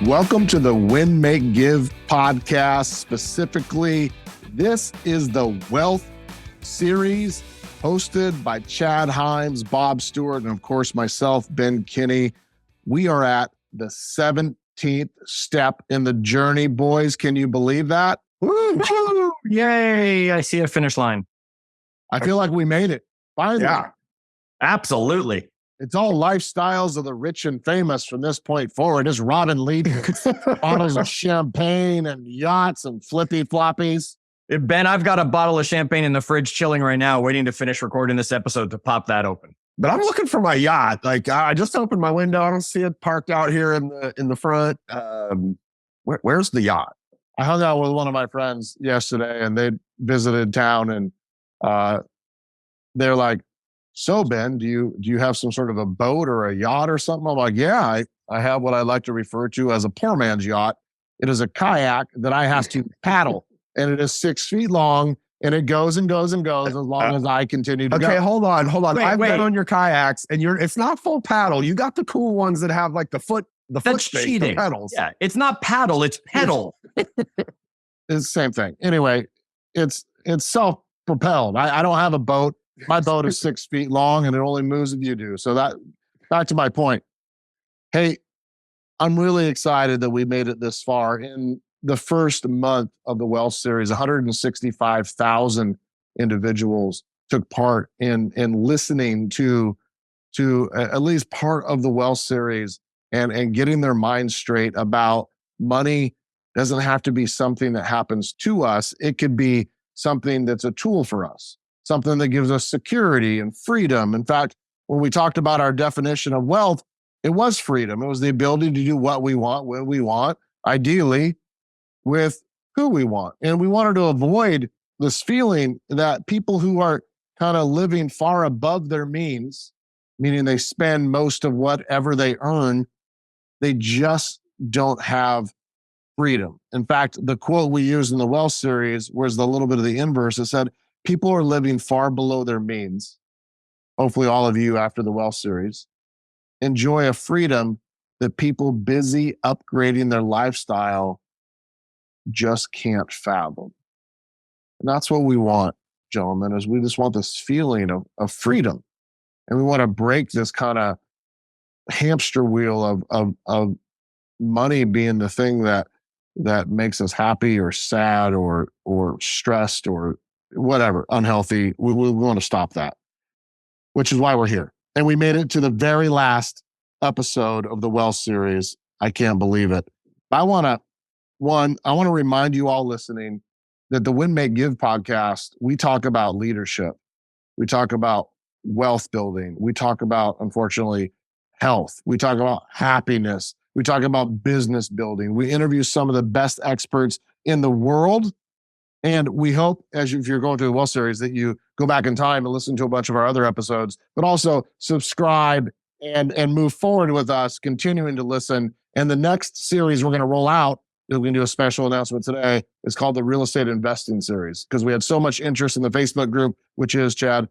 Welcome to the Win, Make, Give podcast. Specifically, this is the Wealth Series hosted by Chad Himes, Bob Stewart, and of course myself, Ben Kinney. We are at the 17th step in the journey, boys. Can you believe that? Woo! Yay! I see a finish line. I feel like we made it. Finally. Yeah, absolutely. It's all lifestyles of the rich and famous from this point forward. It's Robin Lee, bottles of champagne and yachts and flippy floppies. Ben, I've got a bottle of champagne in the fridge chilling right now, waiting to finish recording this episode to pop that open. But I'm looking for my yacht. Like I just opened my window. I don't see it parked out here in the front. Where's the yacht? I hung out with one of my friends yesterday and they visited town and they're like, so Ben, do you have some sort of a boat or a yacht or something? I'm like, yeah, I have what I like to refer to as a poor man's yacht. It is a kayak that I have to paddle and it is 6 feet long and it goes and goes and goes as long as I continue to go. Okay, hold on. I've wait. been on your kayaks and it's not full paddle. You got the cool ones that have like the foot That's stake, cheating. the pedals. Yeah, it's not paddle, it's pedal. It's the same thing. Anyway, it's self-propelled. I don't have a boat. My boat is 6 feet long and it only moves if you do. So that, back to my point. Hey, I'm really excited that we made it this far. In the first month of the Wealth Series, 165,000 individuals took part in listening to at least part of the Wealth Series and getting their minds straight about money. Doesn't have to be something that happens to us. It could be something that's a tool for us. Something that gives us security and freedom. In fact, when we talked about our definition of wealth, it was freedom. It was the ability to do what we want, when we want, ideally with who we want. And we wanted to avoid this feeling that people who are kind of living far above their means, meaning they spend most of whatever they earn, they just don't have freedom. In fact, the quote we used in the Wealth Series was a little bit of the inverse. It said, people are living far below their means. Hopefully all of you after the Wealth Series enjoy a freedom that people busy upgrading their lifestyle just can't fathom. And that's what we want, gentlemen, is we just want this feeling of freedom. And we want to break this kind of hamster wheel of money being the thing that makes us happy or sad or stressed or whatever, unhealthy. We want to stop that, which is why we're here. And we made it to the very last episode of the Wealth Series. I can't believe it. I want to remind you all listening that the Win, Make, Give podcast, we talk about leadership. We talk about wealth building. We talk about, unfortunately, health. We talk about happiness. We talk about business building. We interview some of the best experts in the world. And we hope, if you're going through the Wealth Series, that you go back in time and listen to a bunch of our other episodes, but also subscribe and move forward with us, continuing to listen. And the next series we're going to roll out, we're going to do a special announcement today. It's called the Real Estate Investing Series because we had so much interest in the Facebook group, which is, Chad?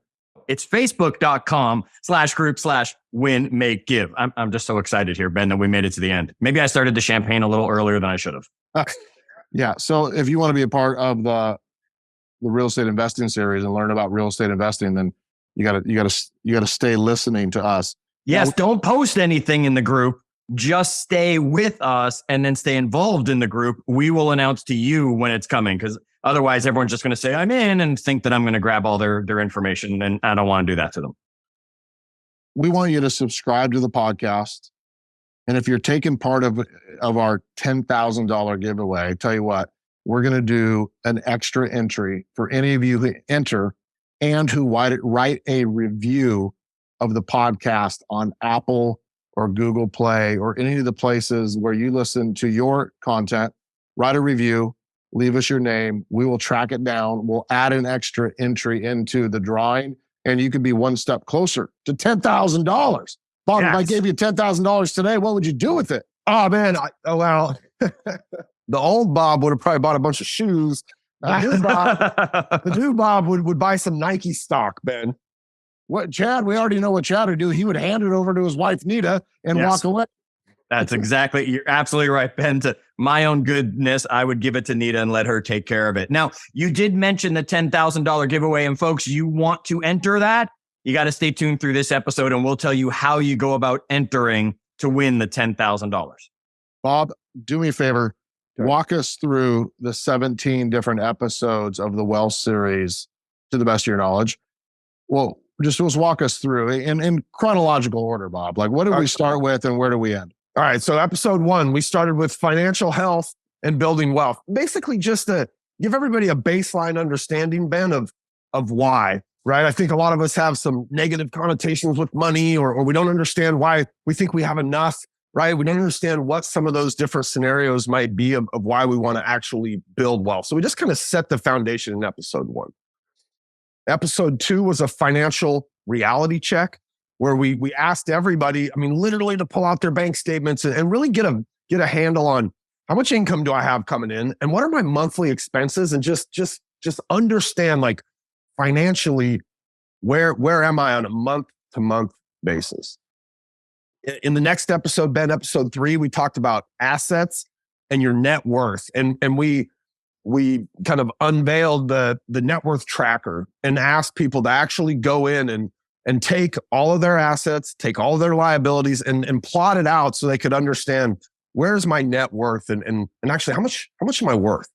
It's facebook.com/group/win, make, give. I'm just so excited here, Ben, that we made it to the end. Maybe I started the champagne a little earlier than I should have. Yeah. So if you want to be a part of the Real Estate Investing Series and learn about real estate investing, then you gotta stay listening to us. Yes. Don't post anything in the group. Just stay with us and then stay involved in the group. We will announce to you when it's coming because otherwise everyone's just going to say I'm in and think that I'm going to grab all their information. And I don't want to do that to them. We want you to subscribe to the podcast. And if you're taking part of our $10,000 giveaway, I tell you what, we're going to do an extra entry for any of you who enter and who write a review of the podcast on Apple or Google Play or any of the places where you listen to your content. Write a review, leave us your name. We will track it down. We'll add an extra entry into the drawing and you can be one step closer to $10,000. Bob, yes. If I gave you $10,000 today, what would you do with it? Oh, man. The old Bob would have probably bought a bunch of shoes. The new Bob would buy some Nike stock, Ben. What, Chad? We already know what Chad would do. He would hand it over to his wife, Nita, and walk away. That's exactly, you're absolutely right, Ben. To my own goodness, I would give it to Nita and let her take care of it. Now, you did mention the $10,000 giveaway, and folks, you want to enter that? You got to stay tuned through this episode, and we'll tell you how you go about entering to win the $10,000. Bob, do me a favor. Sure. Walk us through the 17 different episodes of the Wealth series to the best of your knowledge. Well, just walk us through in chronological order, Bob. Like, what did we start with and where do we end? All right. So episode 1, we started with financial health and building wealth. Basically just to give everybody a baseline understanding, Ben, of why, right? I think a lot of us have some negative connotations with money, or we don't understand why we think we have enough, right? We don't understand what some of those different scenarios might be of why we want to actually build wealth. So we just kind of set the foundation in episode 1. Episode 2 was a financial reality check where we asked everybody, I mean, literally to pull out their bank statements and really get a handle on how much income do I have coming in and what are my monthly expenses, and just understand, like, financially, where am I on a month to month basis. In the next episode, Ben, episode 3, we talked about assets and your net worth. And we kind of unveiled the net worth tracker and asked people to actually go in and take all of their assets, take all of their liabilities and plot it out so they could understand, where's my net worth and actually how much am I worth?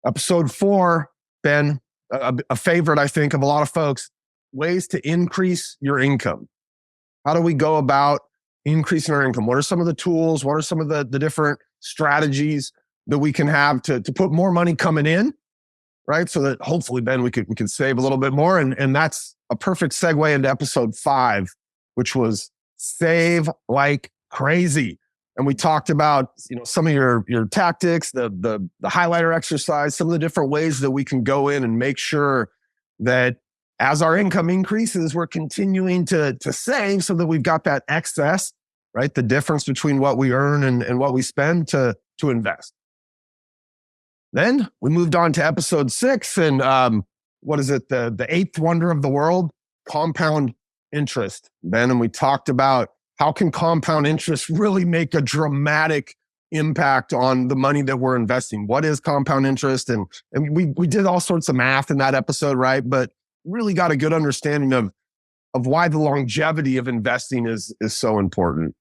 Episode 4, Ben, a favorite, I think, of a lot of folks, ways to increase your income. How do we go about increasing our income? What are some of the tools? What are some of the different strategies that we can have to put more money coming in, right? So that hopefully, Ben, we can save a little bit more. And that's a perfect segue into episode 5, which was save like crazy. And we talked about, some of your tactics, the highlighter exercise, some of the different ways that we can go in and make sure that as our income increases, we're continuing to save so that we've got that excess, right? The difference between what we earn and what we spend to invest. Then we moved on to episode 6, and what is it? The 8th wonder of the world, compound interest, Ben. And we talked about how can compound interest really make a dramatic impact on the money that we're investing. What is compound interest? And we did all sorts of math in that episode, right? But really got a good understanding of why the longevity of investing is so important.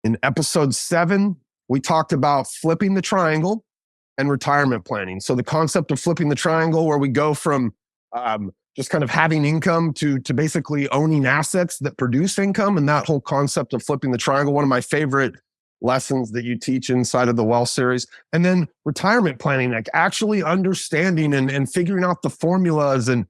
In episode 7, we talked about flipping the triangle and retirement planning. So the concept of flipping the triangle, where we go from just kind of having income to basically owning assets that produce income, and that whole concept of flipping the triangle, one of my favorite lessons that you teach inside of the Wealth series. And then retirement planning, like actually understanding and figuring out the formulas and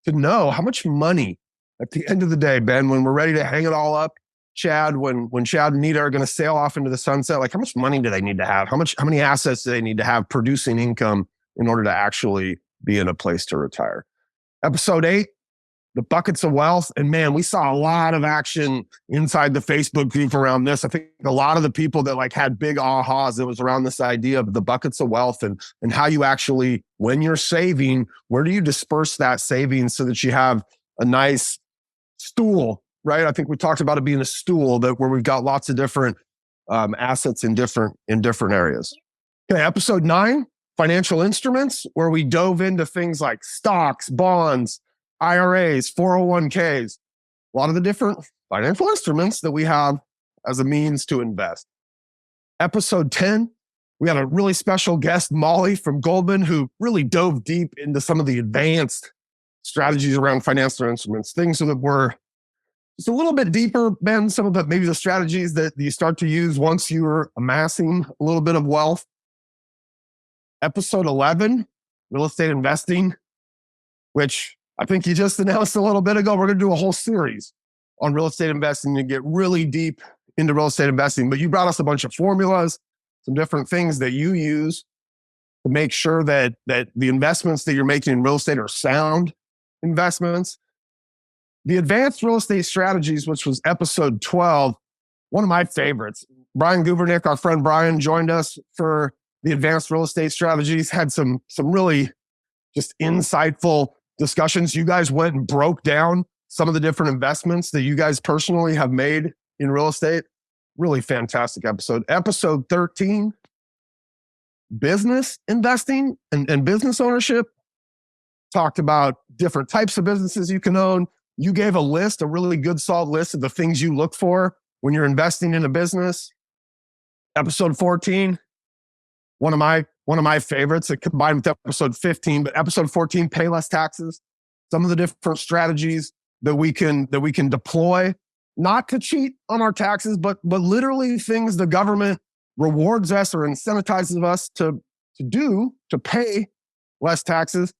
to know how much money at the end of the day, Ben, when we're ready to hang it all up, Chad, when Chad and Nita are going to sail off into the sunset, like how much money do they need to have? How many assets do they need to have producing income in order to actually be in a place to retire? Episode 8, the buckets of wealth. And man, we saw a lot of action inside the Facebook group around this. I think a lot of the people that had big ahas, it was around this idea of the buckets of wealth and how you actually, when you're saving, where do you disperse that savings so that you have a nice stool, right? I think we talked about it being a stool where we've got lots of different assets in different areas. Okay, episode 9, financial instruments, where we dove into things like stocks, bonds, IRAs, 401ks, a lot of the different financial instruments that we have as a means to invest. Episode 10, we had a really special guest, Molly from Goldman, who really dove deep into some of the advanced strategies around financial instruments, things that were just a little bit deeper than some of maybe the strategies that you start to use once you're amassing a little bit of wealth. Episode 11, real estate investing, which I think you just announced a little bit ago. We're going to do a whole series on real estate investing and get really deep into real estate investing. But you brought us a bunch of formulas, some different things that you use to make sure that the investments that you're making in real estate are sound investments. The advanced real estate strategies, which was episode 12, one of my favorites. Brian Gubernick, our friend Brian, joined us for the advanced real estate strategies, had some really just insightful discussions. You guys went and broke down some of the different investments that you guys personally have made in real estate. really fantastic episode. Episode 13, business investing and business ownership. Talked about different types of businesses you can own. You gave a really good, solid list of the things you look for when you're investing in a business. Episode 14, one of my favorites. It combined with episode 15, but episode 14, pay less taxes. Some of the different strategies that we can deploy, not to cheat on our taxes, but literally things the government rewards us or incentivizes us to pay less taxes.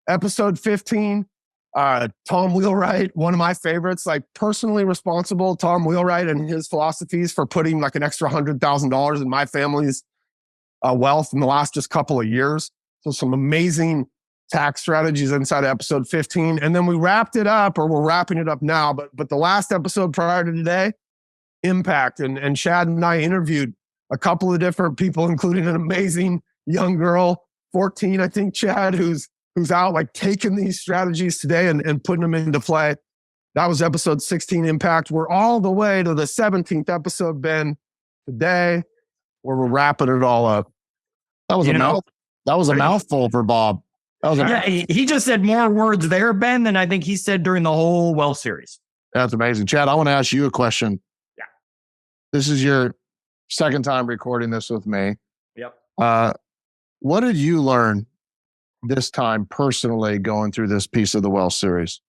Episode 15, Tom Wheelwright, one of my favorites, like personally responsible, Tom Wheelwright and his philosophies for putting like an extra $100,000 in my family's wealth in the last just couple of years. So some amazing tax strategies inside of episode 15. And then we wrapped it up, or we're wrapping it up now, but the last episode prior to today, impact. And Chad and I interviewed a couple of different people, including an amazing young girl, 14, I think, Chad, who's out like taking these strategies today and putting them into play. That was episode 16, impact. We're all the way to the 17th episode, Ben, today, where we're wrapping it all up. That was a mouthful for Bob. He just said more words there, Ben, than I think he said during the whole Wealth series. That's amazing. Chad, I want to ask you a question. Yeah. This is your second time recording this with me. Yep. What did you learn this time personally going through this piece of the Wealth series?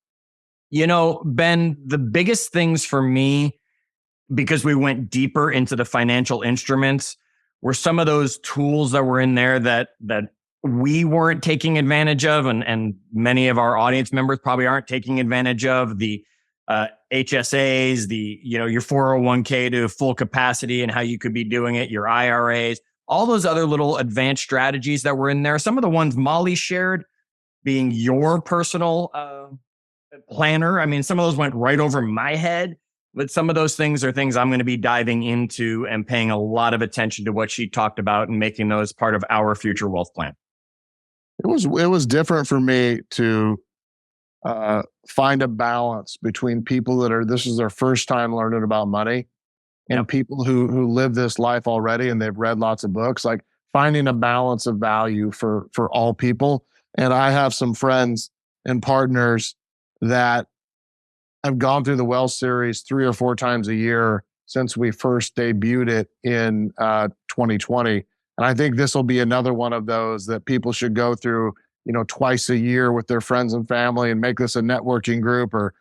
Ben, the biggest things for me, because we went deeper into the financial instruments, were some of those tools that were in there that we weren't taking advantage of, and many of our audience members probably aren't taking advantage of. The HSAs, your 401k to full capacity and how you could be doing it, your IRAs, all those other little advanced strategies that were in there. Some of the ones Molly shared being your personal planner. I mean, some of those went right over my head, but some of those things are things I'm going to be diving into and paying a lot of attention to what she talked about and making those part of our future wealth plan. It was different for me to find a balance between people this is their first time learning about money, and people who live this life already and they've read lots of books, like finding a balance of value for all people. And I have some friends and partners that have gone through the Wealth series 3 or 4 times a year since we first debuted it in 2020. And I think this will be another one of those that people should go through, twice a year with their friends and family, and make this a networking group, or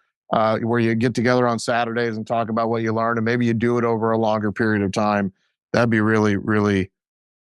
where you get together on Saturdays and talk about what you learned, and maybe you do it over a longer period of time. That'd be really, really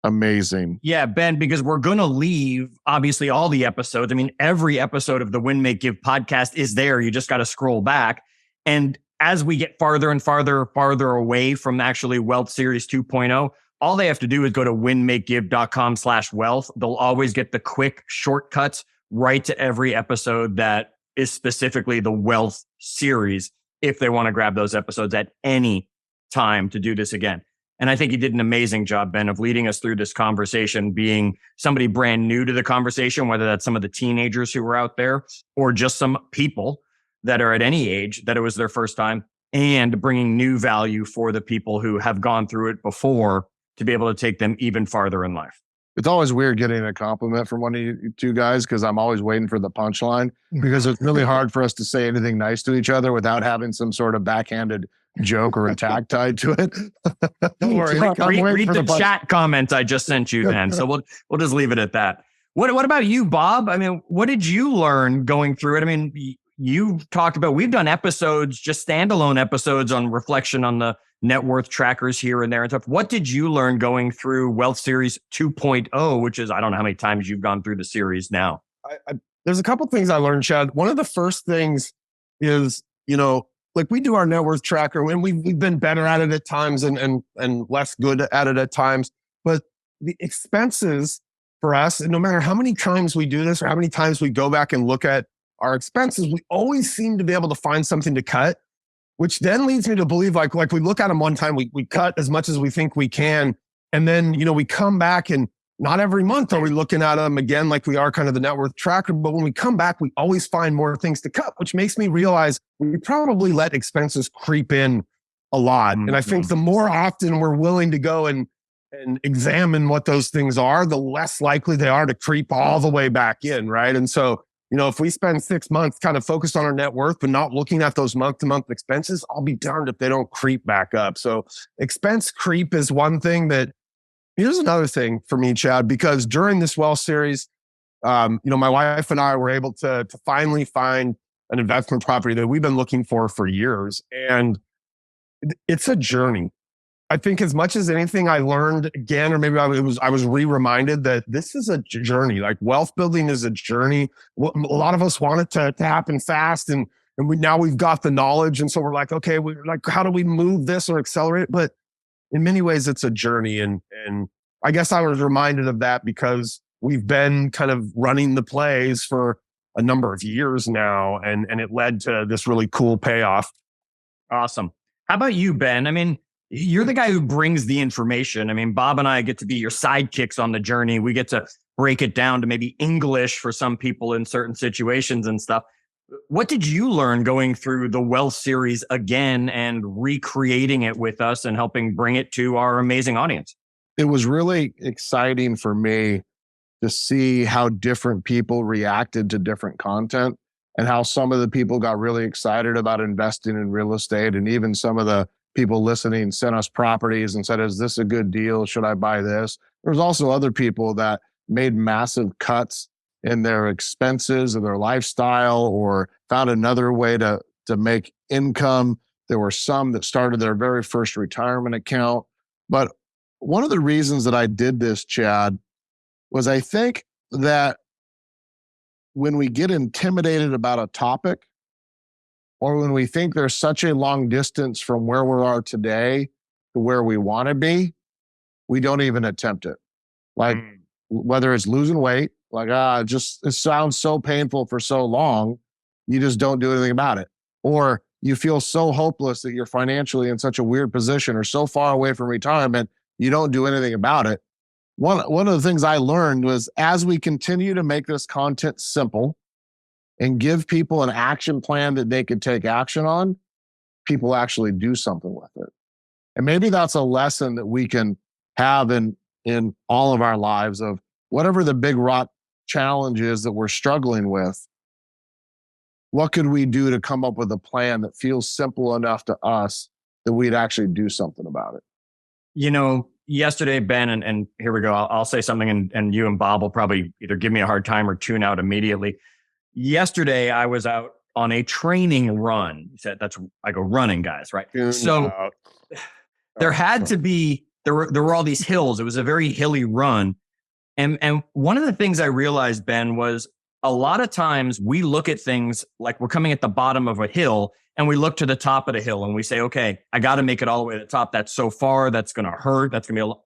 amazing. Yeah, Ben, because we're going to leave, obviously, all the episodes. I mean, every episode of the Win, Make, Give podcast is there. You just got to scroll back. And as we get farther and farther away from actually Wealth Series 2.0, all they have to do is go to winmakegive.com/wealth. They'll always get the quick shortcuts right to every episode that is specifically the Wealth series, if they want to grab those episodes at any time to do this again. And I think you did an amazing job, Ben, of leading us through this conversation, being somebody brand new to the conversation, whether that's some of the teenagers who were out there or just some people that are at any age that it was their first time, and bringing new value for the people who have gone through it before to be able to take them even farther in life. It's always weird getting a compliment from one of you two guys, because I'm always waiting for the punchline, because it's really hard for us to say anything nice to each other without having some sort of backhanded joke or attack tied to it. Don't worry. Read the chat comment I just sent you then. So we'll just leave it at that. What about you, Bob? I mean, what did you learn going through it? I mean, you talked about, we've done episodes, just standalone episodes on reflection on the net worth trackers here and there and stuff. What did you learn going through Wealth Series 2.0, which is, I don't know how many times you've gone through the series now. There's a couple things I learned, Chad. One of the first things is, like we do our net worth tracker, and we've been better at it at times and less good at it at times. But the expenses for us, and no matter how many times we do this or how many times we go back and look at our expenses, we always seem to be able to find something to cut, which then leads me to believe like we look at them one time, we cut as much as we think we can. And then, we come back, and not every month are we looking at them again like we are kind of the net worth tracker. But when we come back, we always find more things to cut, which makes me realize we probably let expenses creep in a lot. And I think the more often we're willing to go and examine what those things are, the less likely they are to creep all the way back in, right? And so, if we spend 6 months kind of focused on our net worth, but not looking at those month-to-month expenses, I'll be darned if they don't creep back up. So expense creep is one thing that, here's another thing for me, Chad, because during this wealth series, my wife and I were able to finally find an investment property that we've been looking for years. And it's a journey. I think as much as anything I learned again, or maybe I was re-reminded that this is a journey. Like wealth building is a journey. A lot of us want it to happen fast. And now we've got the knowledge. And so we're like, okay, how do we move this or accelerate it? But in many ways it's a journey. And I guess I was reminded of that because we've been kind of running the plays for a number of years now. And it led to this really cool payoff. Awesome. How about you, Ben? I mean, you're the guy who brings the information. I mean, Bob and I get to be your sidekicks on the journey. We get to break it down to maybe English for some people in certain situations and stuff. What did you learn going through the Wealth series again and recreating it with us and helping bring it to our amazing audience? It was really exciting for me to see how different people reacted to different content and how some of the people got really excited about investing in real estate. And even some of the people listening sent us properties and said, is this a good deal? Should I buy this? There's also other people that made massive cuts in their expenses or their lifestyle or found another way to make income. There were some that started their very first retirement account. But one of the reasons that I did this, Chad, was I think that when we get intimidated about a topic, or when we think there's such a long distance from where we are today to where we want to be, we don't even attempt it. Like whether it's losing weight, like, it sounds so painful for so long, you just don't do anything about it. Or you feel so hopeless that you're financially in such a weird position or so far away from retirement, you don't do anything about it. One of the things I learned was as we continue to make this content simple and give people an action plan that they could take action on, people actually do something with it. And maybe that's a lesson that we can have in all of our lives of whatever the big rock challenge is that we're struggling with. What could we do to come up with a plan that feels simple enough to us that we'd actually do something about it? Yesterday, Ben, and here we go. I'll say something and you and Bob will probably either give me a hard time or tune out immediately. Yesterday, I was out on a training run. He said, I go running, guys, right? So there had to be, there were all these hills. It was a very hilly run. And one of the things I realized, Ben, was a lot of times we look at things like we're coming at the bottom of a hill and we look to the top of the hill and we say, okay, I got to make it all the way to the top. That's so far. That's going to hurt. That's going to be a lot.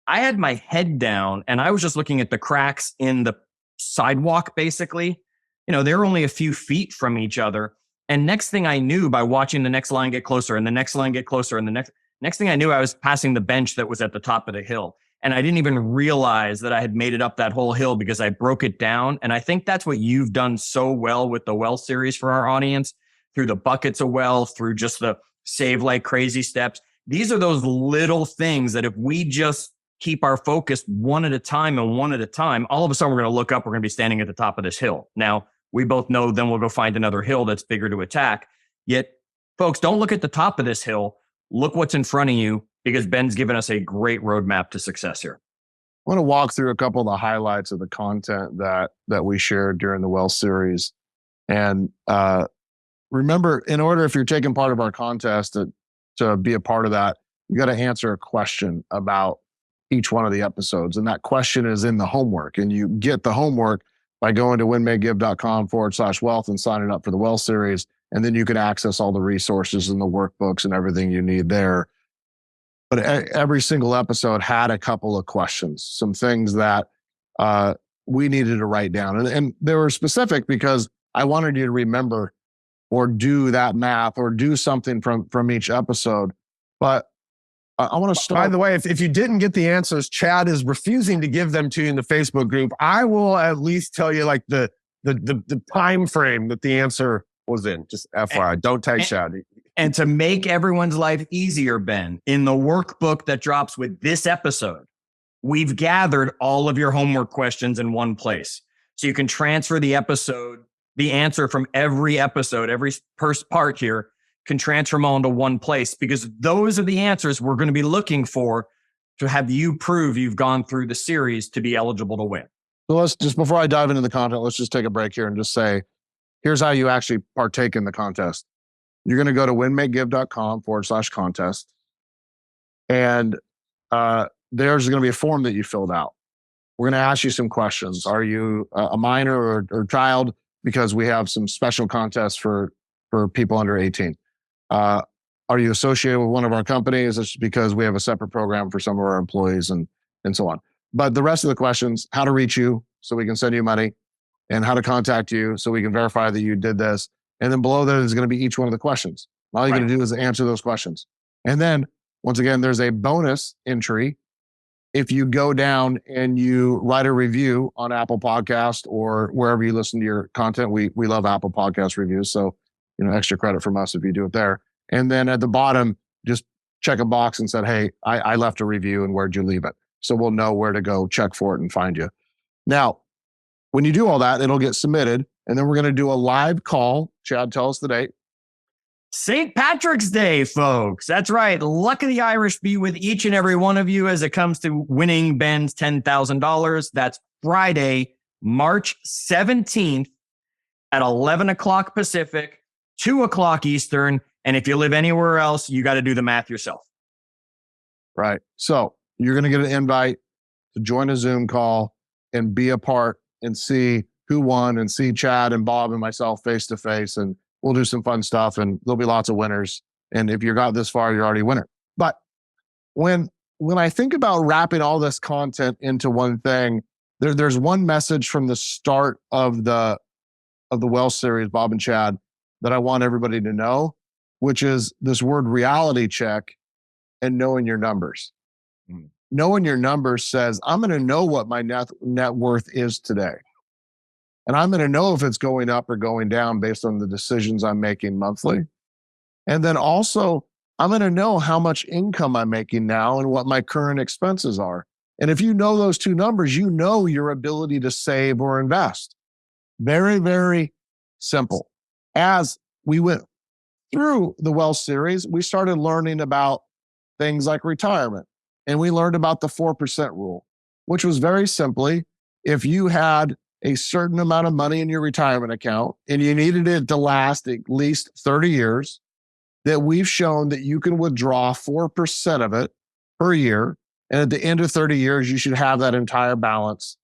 I had my head down and I was just looking at the cracks in the sidewalk, basically. They're only a few feet from each other. And next thing I knew, by watching the next line get closer and the next line get closer and the next thing I knew, I was passing the bench that was at the top of the hill. And I didn't even realize that I had made it up that whole hill because I broke it down. And I think that's what you've done so well with the Wealth series for our audience, through the buckets of wealth, through just the save like crazy steps. These are those little things that if we just keep our focus one at a time, all of a sudden we're going to look up, we're going to be standing at the top of this hill. Now, we both know then we'll go find another hill that's bigger to attack. Yet, folks, don't look at the top of this hill. Look what's in front of you, because Ben's given us a great roadmap to success here. I want to walk through a couple of the highlights of the content that we shared during the Wealth series. And remember, in order, if you're taking part of our contest to be a part of that, you got to answer a question about each one of the episodes. And that question is in the homework. And you get the homework by going to whenmaygive.com/wealth and signing up for the Wealth series. And then you can access all the resources and the workbooks and everything you need there. But every single episode had a couple of questions, some things that we needed to write down. And they were specific because I wanted you to remember or do that math or do something from each episode. But I want to start. By the way, if you didn't get the answers, Chad is refusing to give them to you in the Facebook group. I will at least tell you like the time frame that the answer was in. Just FYI, don't tag Chad. And to make everyone's life easier, Ben, in the workbook that drops with this episode, we've gathered all of your homework questions in one place. So you can transfer the answer from every episode, every first part here can transfer them all into one place, because those are the answers we're going to be looking for to have you prove you've gone through the series to be eligible to win. So let's just, before I dive into the content, let's just take a break here and just say, here's how you actually partake in the contest. You're going to go to winmakegive.com/contest. And there's going to be a form that you filled out. We're going to ask you some questions. Are you a minor or child? Because we have some special contests for people under 18. Are you associated with one of our companies? It's because we have a separate program for some of our employees and so on. But the rest of the questions, how to reach you so we can send you money, and how to contact you so we can verify that you did this. And then below that is going to be each one of the questions. All you're going to do is answer those questions. And then once again, there's a bonus entry. If you go down and you write a review on Apple Podcast or wherever you listen to your content, we love Apple Podcast reviews. So, extra credit from us if you do it there. And then at the bottom, just check a box and said, hey, I left a review, and where'd you leave it? So we'll know where to go check for it and find you. Now, when you do all that, it'll get submitted. And then we're going to do a live call. Chad, tell us the date. St. Patrick's Day, folks. That's right. Luck of the Irish be with each and every one of you as it comes to winning Ben's $10,000. That's Friday, March 17th at 11 o'clock Pacific, 2 o'clock Eastern. And if you live anywhere else, you got to do the math yourself. Right. So you're going to get an invite to join a Zoom call and be a part and see who won, and see Chad and Bob and myself face to face. And we'll do some fun stuff, and there'll be lots of winners. And if you got this far, you're already a winner. But when I think about wrapping all this content into one thing, there's one message from the start of the Wealth series, Bob and Chad, that I want everybody to know, which is this word reality check and knowing your numbers. Knowing your numbers says, I'm going to know what my net worth is today. And I'm going to know if it's going up or going down based on the decisions I'm making monthly. And then also, I'm going to know how much income I'm making now and what my current expenses are. And if you know those two numbers, you know your ability to save or invest. Very, very simple. As we went through the Wealth series, we started learning about things like retirement. And we learned about the 4% rule, which was very simply, if you had a certain amount of money in your retirement account and you needed it to last at least 30 years, that we've shown that you can withdraw 4% of it per year. And at the end of 30 years, you should have that entire balance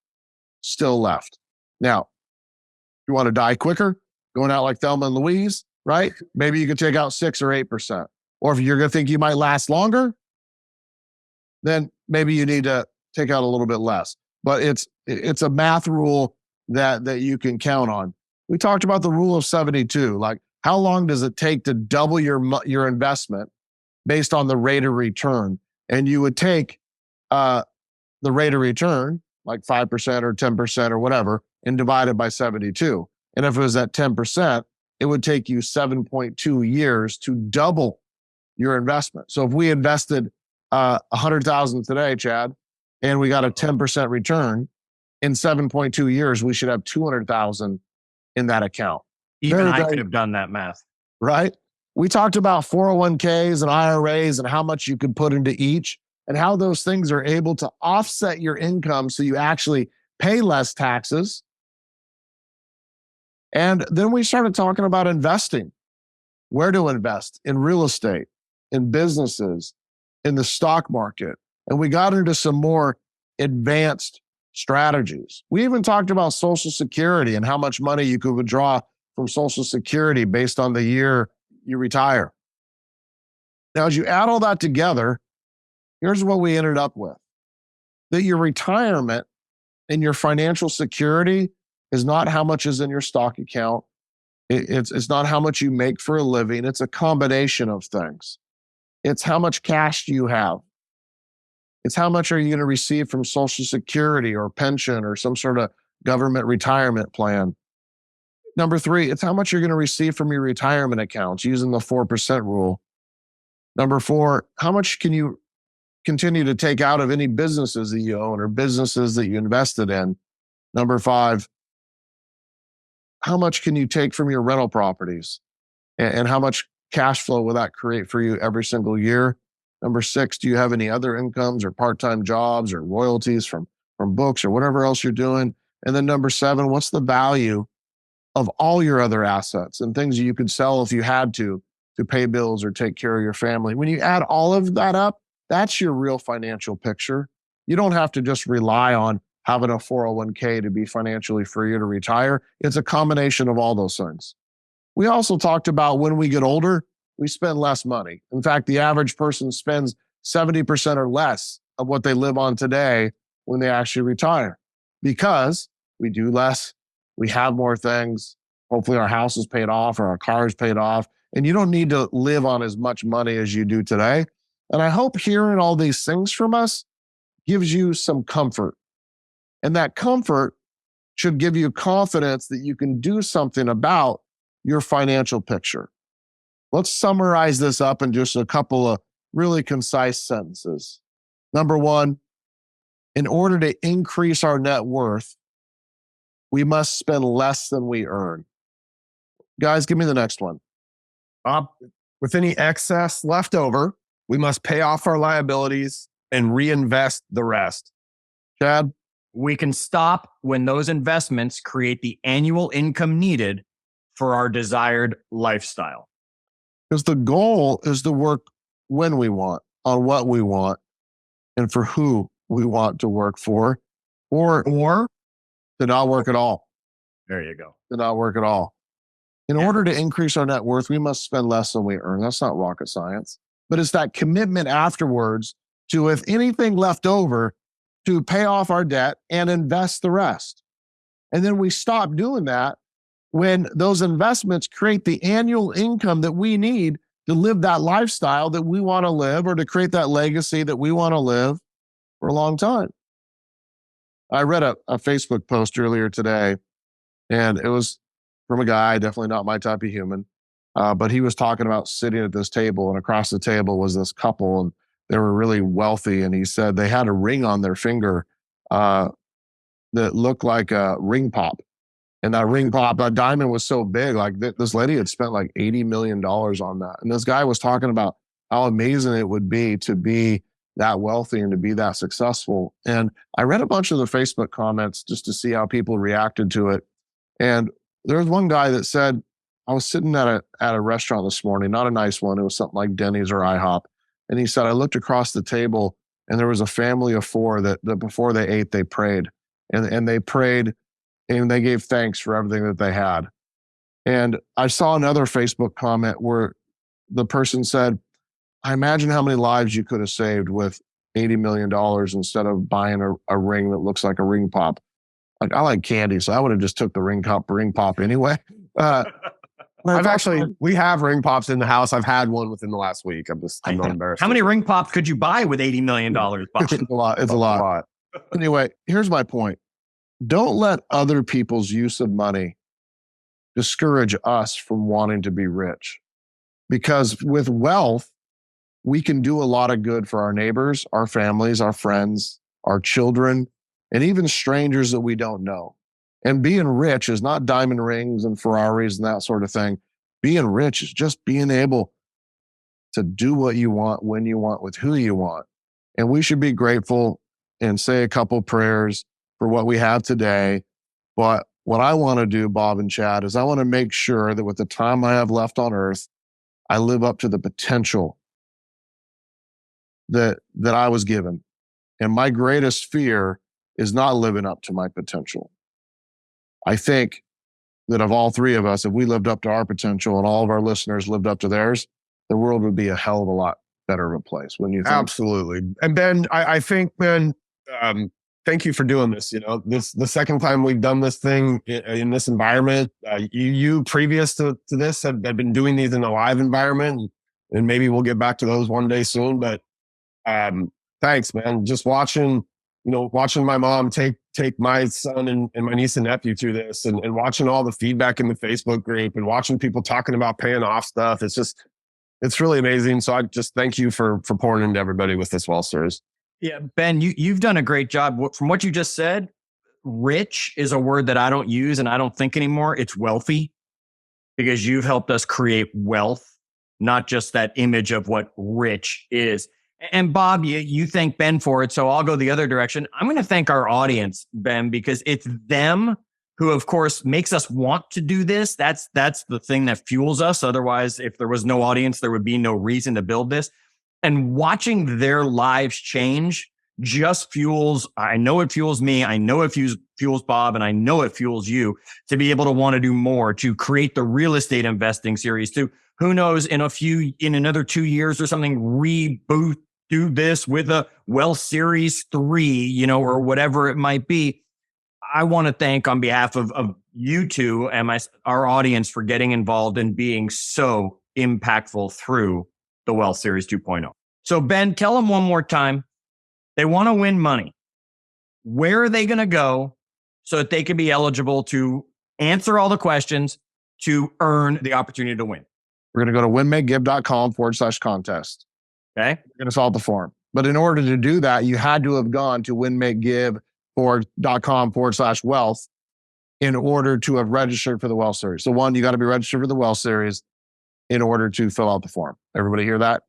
still left. Now, if you want to die quicker, going out like Thelma and Louise, right? Maybe you could take out 6 or 8%. Or if you're going to think you might last longer, then maybe you need to take out a little bit less. But it's a math rule that you can count on. We talked about the rule of 72. Like, how long does it take to double your investment based on the rate of return? And you would take the rate of return, like 5% or 10% or whatever, and divide it by 72. And if it was at 10%, it would take you 7.2 years to double your investment. So if we invested 100,000 today, Chad, and we got a 10% return, in 7.2 years, we should have 200,000 in that account. Even I could have done that math. Right? We talked about 401ks and IRAs and how much you could put into each, and how those things are able to offset your income so you actually pay less taxes. And then we started talking about investing, where to invest in real estate, in businesses, in the stock market. And we got into some more advanced strategies. We even talked about Social Security and how much money you could withdraw from Social Security based on the year you retire. Now, as you add all that together, here's what we ended up with. That your retirement and your financial security is not how much is in your stock account. It's not how much you make for a living. It's a combination of things. It's how much cash do you have? It's how much are you going to receive from Social Security or pension or some sort of government retirement plan? Number 3, it's how much you're going to receive from your retirement accounts using the 4% rule. Number 4, how much can you continue to take out of any businesses that you own or businesses that you invested in? Number 5, how much can you take from your rental properties? And how much cash flow will that create for you every single year? Number 6, do you have any other incomes or part-time jobs or royalties from books or whatever else you're doing? And then number 7, what's the value of all your other assets and things you could sell if you had to pay bills or take care of your family? When you add all of that up, that's your real financial picture. You don't have to just rely on having a 401k to be financially free or to retire. It's a combination of all those things. We also talked about when we get older, we spend less money. In fact, the average person spends 70% or less of what they live on today when they actually retire because we do less, we have more things. Hopefully our house is paid off or our car is paid off, and you don't need to live on as much money as you do today. And I hope hearing all these things from us gives you some comfort. And that comfort should give you confidence that you can do something about your financial picture. Let's summarize this up in just a couple of really concise sentences. Number 1, in order to increase our net worth, we must spend less than we earn. Guys, give me the next one. With any excess left over, we must pay off our liabilities and reinvest the rest. Chad? We can stop when those investments create the annual income needed for our desired lifestyle. Because the goal is to work when we want, on what we want, and for who we want to work for, or to not work at all. There you go. To not work at all. In order to increase our net worth, we must spend less than we earn. That's not rocket science. But it's that commitment afterwards to, if anything left over, to pay off our debt and invest the rest. And then we stop doing that when those investments create the annual income that we need to live that lifestyle that we want to live or to create that legacy that we want to live for a long time. I read a Facebook post earlier today, and it was from a guy, definitely not my type of human, but he was talking about sitting at this table, and across the table was this couple, and they were really wealthy. And he said they had a ring on their finger that looked like a ring pop. And that ring pop, that diamond was so big, like this lady had spent like $80 million on that. And this guy was talking about how amazing it would be to be that wealthy and to be that successful. And I read a bunch of the Facebook comments just to see how people reacted to it. And there was one guy that said, I was sitting at a restaurant this morning, not a nice one. It was something like Denny's or IHOP. And he said, I looked across the table and there was a family of 4 that before they ate, they prayed. And they prayed and they gave thanks for everything that they had. And I saw another Facebook comment where the person said, I imagine how many lives you could have saved with $80 million instead of buying a ring that looks like a ring pop. Like, I like candy, so I would have just took the ring pop anyway. We have ring pops in the house. I've had one within the last week. I'm not embarrassed. How many ring pops could you buy with $80 million? Bob? It's a lot. It's a lot. Anyway, here's my point. Don't let other people's use of money discourage us from wanting to be rich. Because with wealth, we can do a lot of good for our neighbors, our families, our friends, our children, and even strangers that we don't know. And being rich is not diamond rings and Ferraris and that sort of thing. Being rich is just being able to do what you want, when you want, with who you want. And we should be grateful and say a couple prayers for what we have today. But what I want to do, Bob and Chad, is I want to make sure that with the time I have left on earth, I live up to the potential that I was given. And my greatest fear is not living up to my potential. I think that of all 3 of us, if we lived up to our potential and all of our listeners lived up to theirs, the world would be a hell of a lot better of a place. When you think? Absolutely. And Ben, I think, Ben, thank you for doing this. You know, the second time we've done this thing in this environment. You previous to this had been doing these in a live environment, and maybe we'll get back to those one day soon. But thanks, man. Just watching watching my mom take my son and my niece and nephew through this and watching all the feedback in the Facebook group and watching people talking about paying off stuff. It's really amazing. So I just thank you for pouring into everybody with this Wealth Series. Yeah, Ben, you've done a great job. From what you just said, rich is a word that I don't use and I don't think anymore. It's wealthy, because you've helped us create wealth, not just that image of what rich is. And Bob, you thank Ben for it. So I'll go the other direction. I'm going to thank our audience, Ben, because it's them who, of course, makes us want to do this. That's the thing that fuels us. Otherwise, if there was no audience, there would be no reason to build this. And watching their lives change just fuels, I know it fuels me. I know it fuels Bob, and I know it fuels you to be able to want to do more, to create the real estate investing series, to, who knows, in another 2 years or something, reboot, do this with a Wealth Series 3, or whatever it might be. I want to thank, on behalf of you two and our audience, for getting involved and being so impactful through the Wealth Series 2.0. So Ben, tell them one more time, they want to win money. Where are they going to go so that they can be eligible to answer all the questions to earn the opportunity to win? We're going to go to winmakegive.com/contest. Okay. We're going to solve the form. But in order to do that, you had to have gone to winmakegive.com/wealth in order to have registered for the Wealth Series. So one, you got to be registered for the Wealth Series in order to fill out the form. Everybody hear that?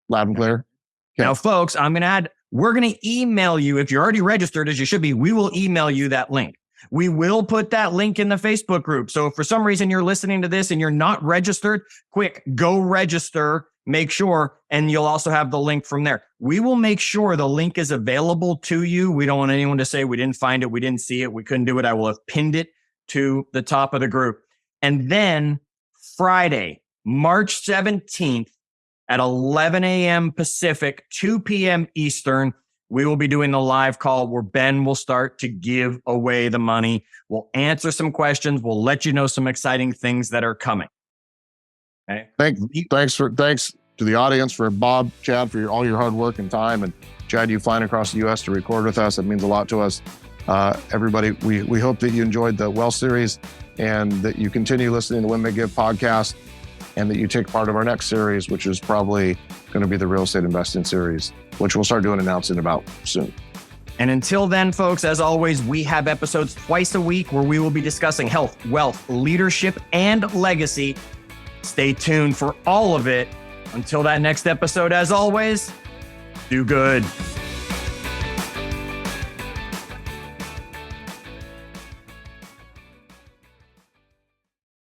Loud and clear? Okay. Now, folks, I'm going to add, we're going to email you. If you're already registered, as you should be, we will email you that link. We will put that link in the Facebook group. So if for some reason you're listening to this and you're not registered, quick, go register, make sure, and you'll also have the link from there. We will make sure the link is available to you. We don't want anyone to say we didn't find it, we didn't see it, we couldn't do it. I will have pinned it to the top of the group. And then Friday, March 17th at 11 a.m. Pacific, 2 p.m. Eastern, we will be doing the live call where Ben will start to give away the money. We'll answer some questions. We'll let you know some exciting things that are coming. Okay. Thanks to the audience, for Bob, Chad, for all your hard work and time, and Chad, you flying across the U.S. to record with us. It means a lot to us. Everybody, we hope that you enjoyed the Wealth Series and that you continue listening to Win Make Give podcast, and that you take part of our next series, which is probably going to be the real estate investing series, which we'll start doing announcing about soon. And until then, folks, as always, we have episodes twice a week where we will be discussing health, wealth, leadership, and legacy. Stay tuned for all of it. Until that next episode, as always, do good.